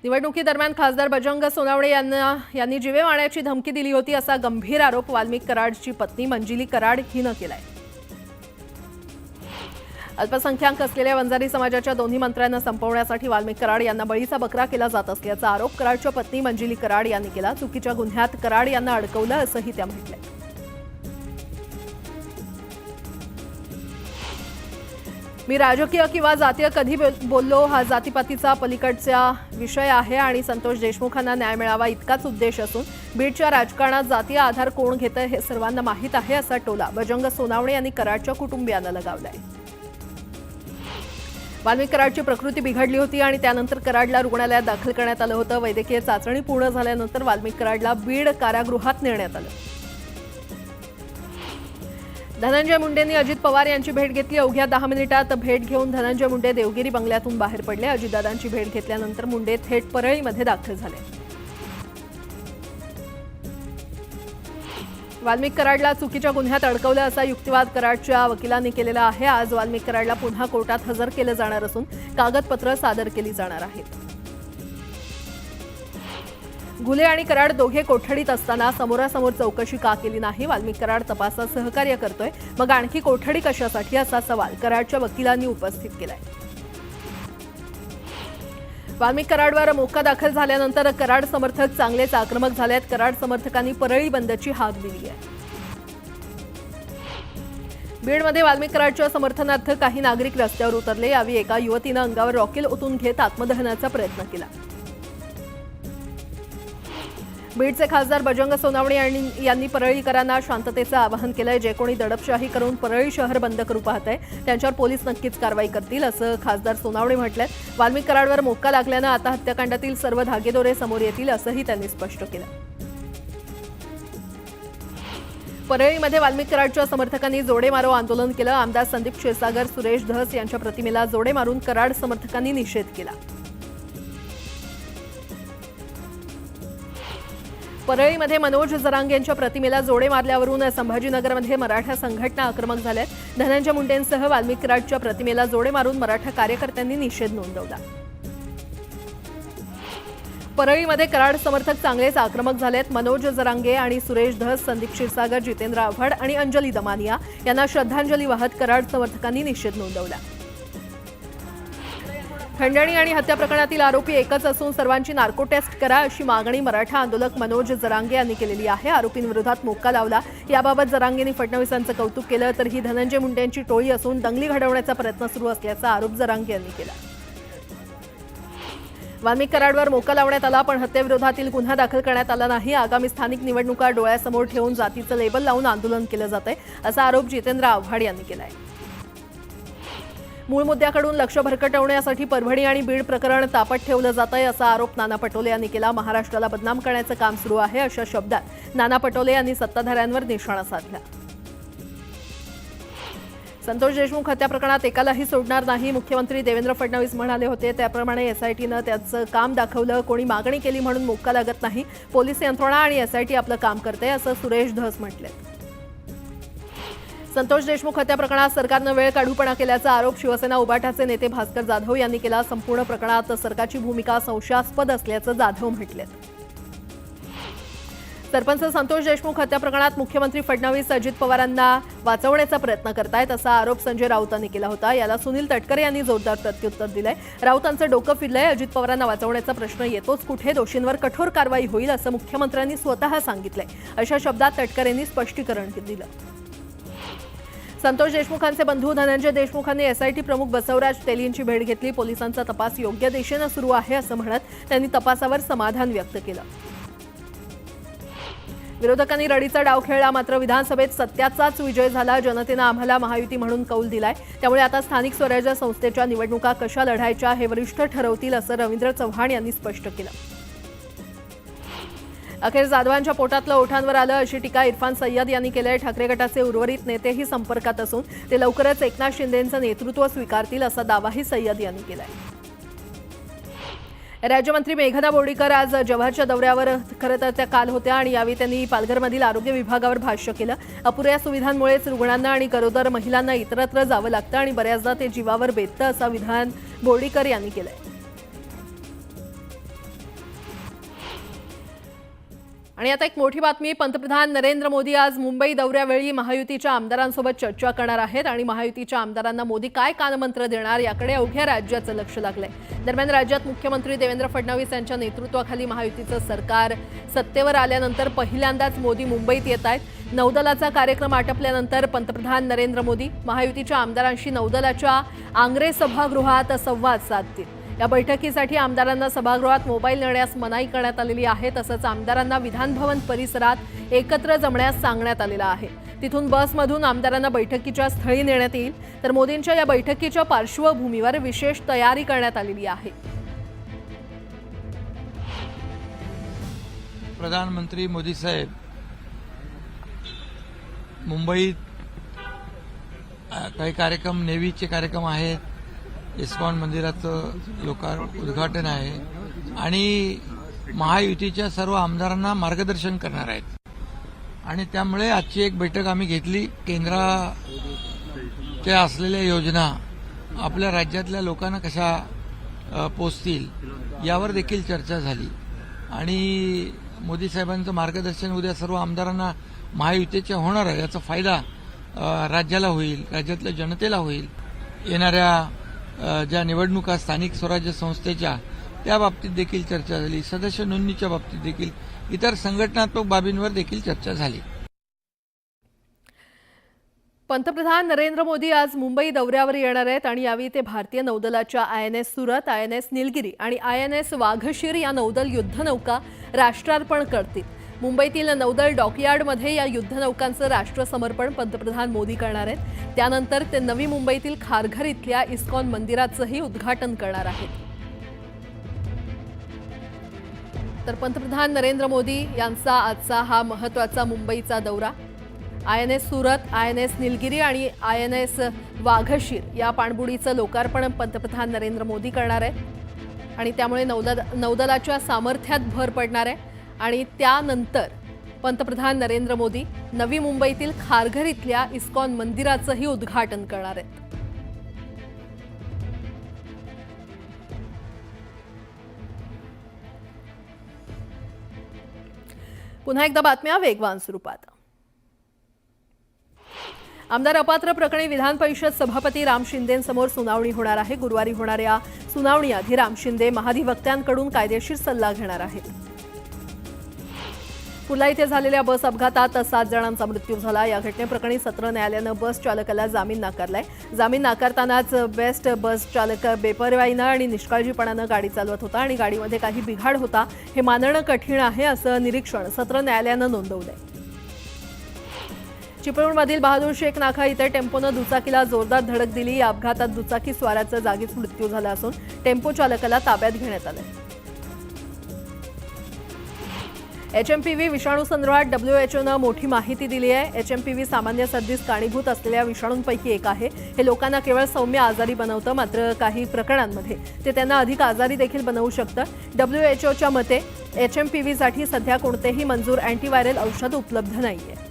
निवडणुकीदरम्यान खासदार बजरंग सोनावणे यांनी जीवे मारण्याची धमकी दिली होती असा गंभीर आरोप वाल्मिक कराडची पत्नी मंजिली कराड हिनं केलाय। अल्पसंख्याक असलेल्या वंजारी समाजाच्या दोन्ही मंत्र्यांना संपवण्यासाठी वाल्मिक कराड यांना बळीचा बकरा केला जात असल्याचा आरोप कराडच्या पत्नी मंजिली कराड यांनी केला। चुकीच्या गुन्ह्यात कराड यांना अडकवलं असंही त्या म्हटलंय। मी राजकीय किंवा जातीय कधी बोललो हा जातीपातीचा पलीकडचा विषय आहे आणि संतोष देशमुखांना न्याय मिळावा इतकाच उद्देश असून बीडच्या राजकारणात जातीय आधार कोण घेतं हे सर्वांना माहीत आहे असा टोला बजरंग सोनावणे यांनी कराडच्या कुटुंबियांना लगावलाय। वाल्मिक कराडची प्रकृती बिघडली होती आणि त्यानंतर कराडला रुग्णालयात दाखल करण्यात आलं होतं। वैद्यकीय चाचणी पूर्ण झाल्यानंतर वाल्मिक कराडला बीड कारागृहात नेण्यात आलं। धनंजय मुंडेंनी अजित पवार यांची भेट घेतली। अवघ्या 10 मिनिटात भेट घेऊन धनंजय मुंडे देवगिरी बंगल्यातून बाहेर पडले। अजितदादांची भेट घेतल्यानंतर मुंडे थेट परळीमध्ये दाखल झाले। वाल्मिक कराडला चुकीच्या गुन्ह्यात अडकवलं असा युक्तिवाद कराडच्या वकिलांनी केलेला आहे। आज वाल्मिक कराडला पुन्हा कोर्टात हजर केलं जाणार असून कागदपत्र सादर केली जाणार आहेत। घुले आणि कराड दोघे कोठडीत असताना समोरासमोर चौकशी का केली नाही? वाल्मिक कराड तपासात सहकार्य करतोय, मग आणखी कोठडी कशासाठी असा सवाल कराडच्या वकिलांनी उपस्थित केलाय। वाल्मिक कराडवर मोक्का दाखल झाल्यानंतर कराड समर्थक चांगलेच आक्रमक झालेत। कराड समर्थकांनी परळी बंदची हाक दिली आहे। बीडमध्ये वाल्मिक कराडच्या समर्थनार्थ काही नागरिक रस्त्यावर उतरले। यावेळी एका युवतीनं अंगावर रॉकेल ओतून घेत आत्मदहनाचा प्रयत्न केला। बीडचे खासदार बजरंग सोनावणे यांनी परळीकरांना शांततेचं आवाहन केलंय। जे कोणी दडपशाही करून परळी शहर बंद करू पाहतंय त्यांच्यावर पोलीस नक्कीच कारवाई करतील असं खासदार सोनावणे म्हटलंय। वाल्मिक कराडवर मोक्का लागल्यानं आता हत्याकांडातील सर्व धागेदोरे समोर येतील असंही त्यांनी स्पष्ट केलं। परळीमध्ये वाल्मिक कराडच्या समर्थकांनी जोडे मारो आंदोलन केलं। आमदार संदीप क्षीरसागर, सुरेश धस यांच्या प्रतिमेला जोडे मारून कराड समर्थकांनी निषेध केला। परळीमध्ये मनोज जरांगे यांच्या प्रतिमेला जोडे मारल्यावरून संभाजीनगरमध्ये मराठा संघटना आक्रमक झाल्यात। धनंजय मुंडेंसह वाल्मिक कराडच्या प्रतिमेला जोडे मारून मराठा कार्यकर्त्यांनी निषेध नोंदवला। परळीमध्ये कराड समर्थक चांगलेच आक्रमक झालेत। मनोज जरांगे आणि सुरेश धस, संदीप क्षीरसागर, जितेंद्र आव्हाड आणि अंजली दमानिया यांना श्रद्धांजली वाहत कराड समर्थकांनी निषेध नोंदवला। खंडणी आणि हत्या प्रकरणातील आरोपी एकच असून सर्वांची नार्को टेस्ट करा अशी मागणी मराठा आंदोलक मनोज जरांगे यांनी केलेली आहे। आरोपींविरोधात मोक्का लावला। याबाबत जरांगेंनी फडणवीसांचं कौतुक केलं तर ही धनंजय मुंडेंची टोळी असून दंगली घडवण्याचा प्रयत्न सुरू असल्याचा आरोप जरांगे यांनी केला। वाल्मिक कराडवर मोक्का लावण्यात आला पण हत्येविरोधातील गुन्हा दाखल करण्यात आला नाही। आगामी स्थानिक निवडणुका डोळ्यासमोर ठेवून जातीचं लेबल लावून आंदोलन केलं जातंय असा आरोप जितेंद्र आव्हाड यांनी केलाय। मूळ मुद्द्याकडून लक्ष भरकटवण्यासाठी परभणी आणि बीड प्रकरण तापत ठेवलं जातंय असा आरोप नाना पटोले यांनी केला। महाराष्ट्राला बदनाम करण्याचं काम सुरू आहे अशा शब्दात नाना पटोले यांनी सत्ताधाऱ्यांवर निशाणा साधला। संतोष देशमुख हत्या प्रकरणात एकालाही सोडणार नाही मुख्यमंत्री देवेंद्र फडणवीस म्हणाले होते। त्याप्रमाणे एसआयटीनं त्याचं काम दाखवलं। कोणी मागणी केली म्हणून मोक्का लागत नाही। पोलीस यंत्रणा आणि एसआयटी आपलं काम करते असं सुरेश धस म्हटले। संतोष देशमुख हत्या प्रकरणात सरकारनं वेळ काढूपणा केल्याचा आरोप शिवसेना उबाटाचे नेते भास्कर जाधव यांनी केला। संपूर्ण प्रकरणात सरकारची भूमिका संशयास्पद असल्याचं जाधव म्हटले। सरपंच संतोष देशमुख हत्या प्रकरणात मुख्यमंत्री फडणवीस अजित पवारांना वाचवण्याचा प्रयत्न करतायत असा आरोप संजय राऊतांनी केला होता। याला सुनील तटकरे यांनी जोरदार प्रत्युत्तर दिलंय। राऊतांचं डोकं फिरलंय। अजित पवारांना वाचवण्याचा प्रश्न येतोच कुठे? दोषींवर कठोर कारवाई होईल असं मुख्यमंत्र्यांनी स्वतः सांगितलंय अशा शब्दात तटकरेंनी स्पष्टीकरण दिलं। संतोष देशमुखांचे बंधू धनंजय देशमुखांनी एसआयटी प्रमुख बसवराज तेलींची भेट घेतली। पोलिसांचा तपास योग्य दिशेनं सुरू आहे असं म्हणत त्यांनी तपासावर समाधान व्यक्त केलं। विरोधकांनी रडीचा डाव खेळला मात्र विधानसभेत सत्याचाच विजय झाला। जनतेनं आम्हाला महायुती म्हणून कौल दिलाय। त्यामुळे आता स्थानिक स्वराज्य संस्थेच्या निवडणुका कशा लढायच्या हे वरिष्ठ ठरवतील असं रवींद्र चव्हाण यांनी स्पष्ट केलं। अखेर जाधवांच्या पोटातलं ओठांवर आलं अशी टीका इरफान सय्यद यांनी केली आहे। ठाकरे गटाचे उर्वरित नेतेही संपर्कात असून ते लवकरच एकनाथ शिंदेंचं नेतृत्व स्वीकारतील असा दावाही सय्यद यांनी केलाय। राज्यमंत्री मेघना बोर्डीकर आज जव्हारच्या दौऱ्यावर खरं तर त्या काल होत्या आणि यावेळी त्यांनी पालघरमधील आरोग्य विभागावर भाष्य केलं। अपुऱ्या सुविधांमुळेच रुग्णांना आणि गरोदर महिलांना इतरत्र जावं लागतं आणि बऱ्याचदा ते जीवावर बेततं असं विधान बोर्डीकर यांनी केलंय। आणि आता एक मोठी बातमी. पंतप्रधान नरेंद्र मोदी आज मुंबई दौऱ्यावेळी महायुतीच्या आमदारांसोबत चर्चा करणार आहेत आणि महायुतीच्या आमदारांना मोदी काय कानमंत्र देणार याकडे अवघ्या राज्याचं लक्ष लागलंय. दरम्यान राज्यात मुख्यमंत्री देवेंद्र फडणवीस यांच्या नेतृत्वाखाली महायुतीचं सरकार सत्तेवर आल्यानंतर पहिल्यांदाच मोदी मुंबईत येत आहेत. नौदलाचा कार्यक्रम आटपल्यानंतर पंतप्रधान नरेंद्र मोदी महायुतीच्या आमदारांशी नौदलाच्या आंग्रे सभागृहात संवाद साधतील. या बैठकीसाठी आमदारांना सभागृहात मोबाईल नेण्यास मनाई करण्यात आलेली आहे. तसंच आमदारांना विधानभवन परिसरात एकत्र जमण्यास सांगण्यात आलेलं आहे. तिथून बसमधून आमदारांना बैठकीच्या स्थळी नेण्यात येईल. तर मोदींच्या या बैठकीच्या पार्श्वभूमीवर विशेष तयारी करण्यात आलेली आहे. प्रधानमंत्री मोदी साहेब मुंबईत काही कार्यक्रम, नेव्हीचे कार्यक्रम आहेत, इस्कॉन मंदिराचं उद्घाटन आहे आणि महायुतीच्या सर्व आमदारांना मार्गदर्शन करणार आहेत. आणि त्यामुळे आजची एक बैठक आम्ही घेतली. केंद्राच्या असलेल्या योजना आपल्या राज्यातल्या लोकांना कशा पोचतील यावर देखील चर्चा झाली आणि मोदी साहेबांचं मार्गदर्शन उद्या सर्व आमदारांना महायुतीच्या होणार आहे. याचा फायदा राज्याला होईल, राज्यातल्या जनतेला होईल. येणाऱ्या ज्या निवडणुका स्थानिक स्वराज्य संस्थेच्या त्या बाबतीत देखील चर्चा झाली. सदस्य नोंदणीच्या बाबतीत देखील, इतर संघटनात्मक बाबींवर देखील चर्चा झाली. पंतप्रधान नरेंद्र मोदी आज मुंबई दौऱ्यावर येणार आहेत आणि यावेळी ते भारतीय नौदलाच्या INS सुरत, INS निलगिरी आणि INS वाघशीर या नौदल युद्धनौका राष्ट्रार्पण करतील. मुंबईतील नौदल डॉकयार्डमध्ये या युद्धनौकांचं राष्ट्रसमर्पण पंतप्रधान मोदी करणार आहेत. त्यानंतर ते नवी मुंबईतील खारघर इथल्या इस्कॉन मंदिराचंही उद्घाटन करणार आहेत. तर पंतप्रधान नरेंद्र मोदी यांचा आजचा हा महत्त्वाचा मुंबईचा दौरा, INS सुरत, INS निलगिरी आणि INS वाघशीर या पाणबुडीचं लोकार्पण पंतप्रधान नरेंद्र मोदी करणार आहेत आणि त्यामुळे नौदलाच्या सामर्थ्यात भर पडणार आहे. आणि त्यानंतर पंतप्रधान नरेंद्र मोदी नवी मुंबईतील खारघर इथल्या इस्कॉन मंदिराचंही उद्घाटन करणार आहेत. पुन्हा एकदा बातम्या वेगवान स्वरूपात. आमदार अपात्र प्रकरणी विधान परिषद सभापती राम शिंदेंसमोर सुनावणी होणार आहे. गुरुवारी होणाऱ्या सुनावणीआधी राम शिंदे महाधिवक्त्यांकडून कायदेशीर सल्ला घेणार आहेत. कुर्ला इथे झालेल्या बस अपघातात 7 जणांचा मृत्यू झाला. या घटनेप्रकरणी सत्र न्यायालयानं बस चालकाला जामीन नाकारलाय. जामीन नाकारतानाच बेस्ट बस चालक बेपर्वाईनं आणि निष्काळजीपणानं गाडी चालवत होता आणि गाडीमध्ये काही बिघाड होता हे मानणं कठीण आहे असं निरीक्षण सत्र न्यायालयानं नोंदवलंय. चिपळूणमधील बहादूर शेख नाका इथे टेम्पोनं दुचाकीला जोरदार धडक दिली. या अपघातात दुचाकी स्वाराचा जागीच मृत्यू झाला असून टेम्पो चालकाला ताब्यात घेण्यात आलंय. HMPV विषाणू संदर्भात WHOनं मोठी माहिती दिली आहे. HMPV सामान्य सर्दीस कारणीभूत असलेल्या विषाणूंपैकी एक आहे. हे लोकांना केवळ सौम्य आजारी बनवतं, मात्र काही प्रकरणांमध्ये ते त्यांना अधिक आजारी देखील बनवू शकतं. WHOच्या मते HMPVसाठी सध्या कोणतेही मंजूर अँटीव्हायरल औषध उपलब्ध नाहीये.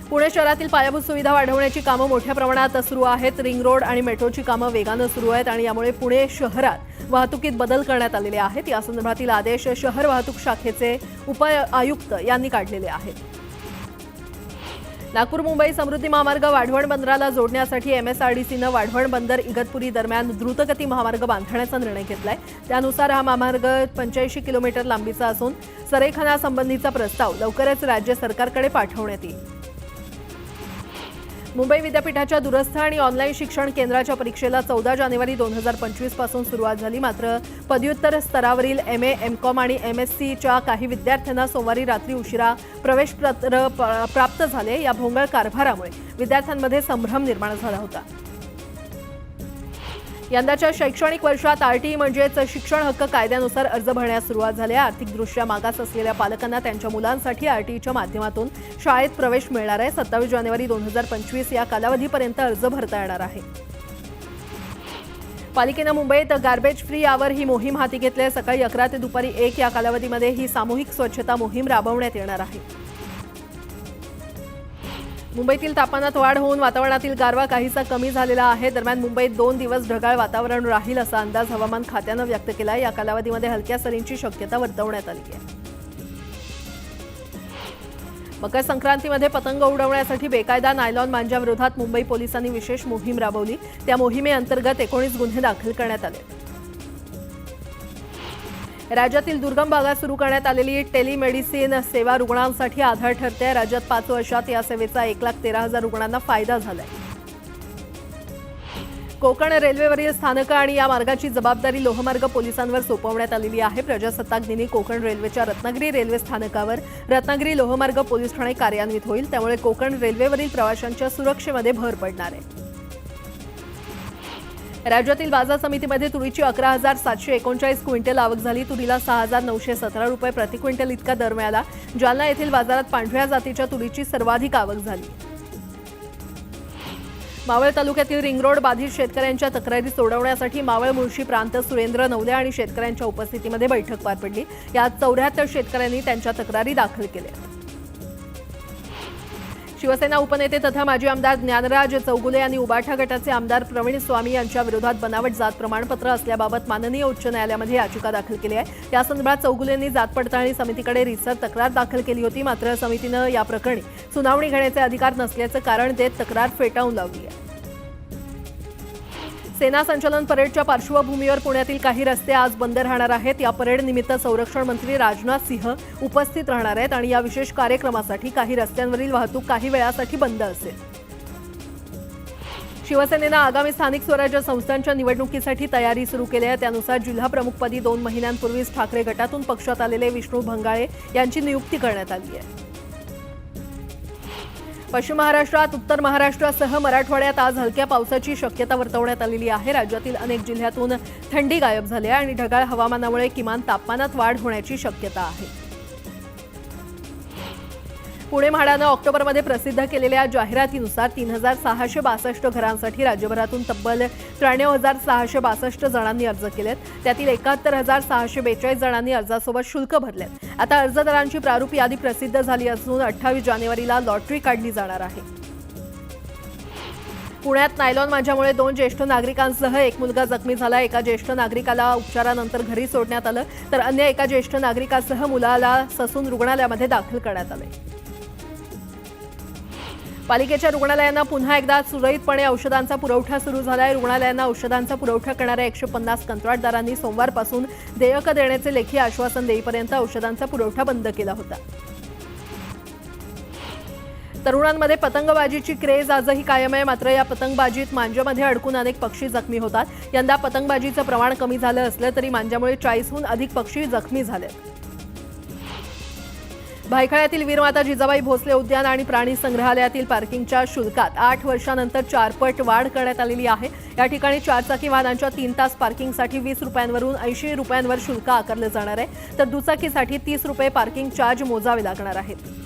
पुणे शहरातील पायाभूत सुविधा वाढवण्याची कामं मोठ्या प्रमाणात सुरू आहेत. रिंग रोड आणि मेट्रोची कामं वेगानं सुरू आहेत आणि यामुळे पुणे शहरात वाहतुकीत बदल करण्यात आलेले आहेत. या संदर्भातील आदेश शहर वाहतूक शाखेचे उपायुक्त यांनी काढलेले आहेत. नागपूर मुंबई समृद्धी महामार्ग वाढवण बंदराला जोडण्यासाठी MSRDCनं वाढवण बंदर इगतपुरी दरम्यान द्रुतगती महामार्ग बांधण्याचा निर्णय घेतलाय. त्यानुसार हा महामार्ग 85 किलोमीटर लांबीचा असून संरेखनासंबंधीचा प्रस्ताव लवकरच राज्य सरकारकडे पाठवण्यात येईल. मुंबई विद्यापीठाच्या दूरस्थ आणि ऑनलाईन शिक्षण केंद्राच्या परीक्षेला 14 जानेवारी 2025 पासून सुरुवात झाली. मात्र पदव्युत्तर स्तरावरील MA, MCOM आणि MSCच्या काही विद्यार्थ्यांना सोमवारी रात्री उशिरा प्रवेशपत्र प्राप्त झाले. या भोंगळ कारभारामुळे विद्यार्थ्यांमध्ये संभ्रम निर्माण झाला होता. यंदाच्या शैक्षणिक वर्षात RTE म्हणजेच शिक्षण हक्क कायद्यानुसार अर्ज भरण्यास सुरुवात झाली आहे. आर्थिकदृष्ट्या मागास असलेल्या पालकांना त्यांच्या मुलांसाठी RTEच्या माध्यमातून शाळेत प्रवेश मिळणार आहे. 27 जानेवारी 2025 या कालावधीपर्यंत अर्ज भरता येणार आहे. पालिकेनं मुंबईत गार्बेज फ्री यावर ही मोहीम हाती घेतली आहे. सकाळी 11 ते दुपारी 1 या कालावधीमध्ये ही सामूहिक स्वच्छता मोहीम राबवण्यात येणार आहे. मुंबईतील तापमानात वाढ होऊन वातावरणातील गारवा काहीसा कमी झालेला आहे. दरम्यान मुंबईत 2 दिवस ढगाळ वातावरण राहील असा अंदाज हवामान खात्यानं व्यक्त केला आहे. या कालावधीमध्ये हलक्या सरींची शक्यता वर्तवण्यात आली आहे. मकर संक्रांतीमध्ये पतंग उडवण्यासाठी बेकायदा नायलॉन मांजाविरोधात मुंबई पोलिसांनी विशेष मोहीम राबवली। त्या मोहिमेअंतर्गत 19 गुन्हे दाखल करण्यात आले। राज्यातील दुर्गम भागात सुरू करण्यात आलेली टेलिमेडिसिन सेवा रुग्णांसाठी आधार ठरते। राज्यात 5 वर्षात या सेवेचा 1,13,000 रुग्णांना फायदा झालाय। कोकण रेल्वेवरील स्थानकं आणि या मार्गाची जबाबदारी लोहमार्ग पोलिसांवर सोपवण्यात आलेली आहे। प्रजासत्ताक दिनी कोकण रेल्वेच्या रत्नागिरी रेल्वे स्थानकावर रत्नागिरी लोहमार्ग पोलीस ठाणे कार्यान्वित होईल। त्यामुळे कोकण रेल्वेवरील प्रवाशांच्या सुरक्षेमध्ये भर पडणार आहे। राज्यातील बाजार समितीमध्ये तुरीची 11,739 क्विंटल आवक झाली। तुरीला 6,917 रुपये प्रति क्विंटल इतका दर मिळाला। जालना येथील बाजारात पांढऱ्या जातीच्या तुरीची सर्वाधिक आवक झाली। मावळ तालुक्यातील रिंगरोड बाधित शेतकऱ्यांच्या तक्रारी सोडवण्यासाठी मावळ मुळशी प्रांत सुरेंद्र नवले आणि शेतकऱ्यांच्या उपस्थितीमध्ये बैठक पार पडली। यात 74 शेतकऱ्यांनी त्यांच्या तक्रारी दाखल केल्या। शिवसेना उपनेते तथा माजी आमदार ज्ञानराज चौगुले यांनी उबाठा गटाचे आमदार प्रवीण स्वामी यांच्या विरोधात बनावट जात प्रमाणपत्र असल्याबाबत माननीय उच्च न्यायालयामध्ये याचिका दाखल केली आहे। या संदर्भात चौगुलेंनी जात पडताळणी समितीकडे रितसर तक्रार दाखल केली होती। मात्र समितीनं या प्रकरणी सुनावणी घेण्याचे अधिकार नसल्याचं कारण देत तक्रार फेटाळून लावली आहे। सेना संचलन परेडच्या पार्श्वभूमीवर पुण्यातील काही रस्ते आज बंद राहणार आहेत। या परेड निमित्त संरक्षण मंत्री राजनाथ सिंह उपस्थित राहणार आहेत आणि या विशेष कार्यक्रमासाठी काही रस्त्यांवरील वाहतूक काही वेळासाठी बंद असेल। शिवसेनेनं आगामी स्थानिक स्वराज्य संस्थांच्या निवडणुकीसाठी तयारी सुरू केली आहे। त्यानुसार जिल्हा प्रमुखपदी 2 महिन्यांपूर्वीच ठाकरे गटातून पक्षात आलेले विष्णू भंगाळे यांची नियुक्ती करण्यात आली आहे। पश्चिम महाराष्ट्रात उत्तर महाराष्ट्रासह मराठवाड्यात आज हलक्या पावसाची शक्यता वर्तवण्यात आलेली आहे। राज्यातील अनेक जिल्ह्यातून थंडी गायब झाली आहे आणि ढगाळ हवामानामुळे किमान तापमानात वाढ होण्याची शक्यता आहे। पुणे म्हाडानं ऑक्टोबरमध्ये प्रसिद्ध केलेल्या जाहिरातीनुसार 3,662 घरांसाठी राज्यभरातून तब्बल 93,662 जणांनी अर्ज केलेत। त्यातील 71,642 जणांनी अर्जासोबत शुल्क भरलेत। आता अर्जदारांची प्रारूप यादी प्रसिद्ध झाली असून 28 जानेवारीला लॉटरी काढली जाणार आहे। पुण्यात नायलॉन मांजामुळे 2 ज्येष्ठ नागरिकांसह एक मुलगा जखमी झाला। एका ज्येष्ठ नागरिकाला उपचारानंतर घरी सोडण्यात आलं तर अन्य एका ज्येष्ठ नागरिकासह मुलाला ससून रुग्णालयामध्ये दाखल करण्यात आले। पालिकेच्या रुग्णालयांना पुन्हा एकदा सुरळीतपणे औषधांचा पुरवठा सुरू झाला आहे। रुग्णालयांना औषधांचा पुरवठा करणाऱ्या 150 कंत्राटदारांनी सोमवारपासून देयक देण्याचे लेखी आश्वासन देईपर्यंत औषधांचा पुरवठा बंद केला होता। तरुणांमध्ये पतंगबाजीची क्रेज आजही कायम आहे। मात्र या पतंगबाजीत मांजामध्ये अडकून अनेक पक्षी जखमी होतात। यंदा पतंगबाजीचं प्रमाण कमी झालं असलं तरी मांजामुळे 40हून अधिक पक्षी जखमी झालेत। भायखळ्यातील वीरमाता जिजाबाई भोसले उद्यान आणि प्राणी संग्रहालयातील पार्किंगच्या शुल्कात 8 वर्षांनंतर 4 पट वाढ करण्यात आलेली आहे। या ठिकाणी 4 चाकी वाहनांच्या 3 तास पार्किंगसाठी 20 रुपयांवरून 80 रुपयांवर शुल्क आकारले जाणार आहे तर दुचाकीसाठी 30 रुपये पार्किंग चार्ज मोजावे लागणार आहेत।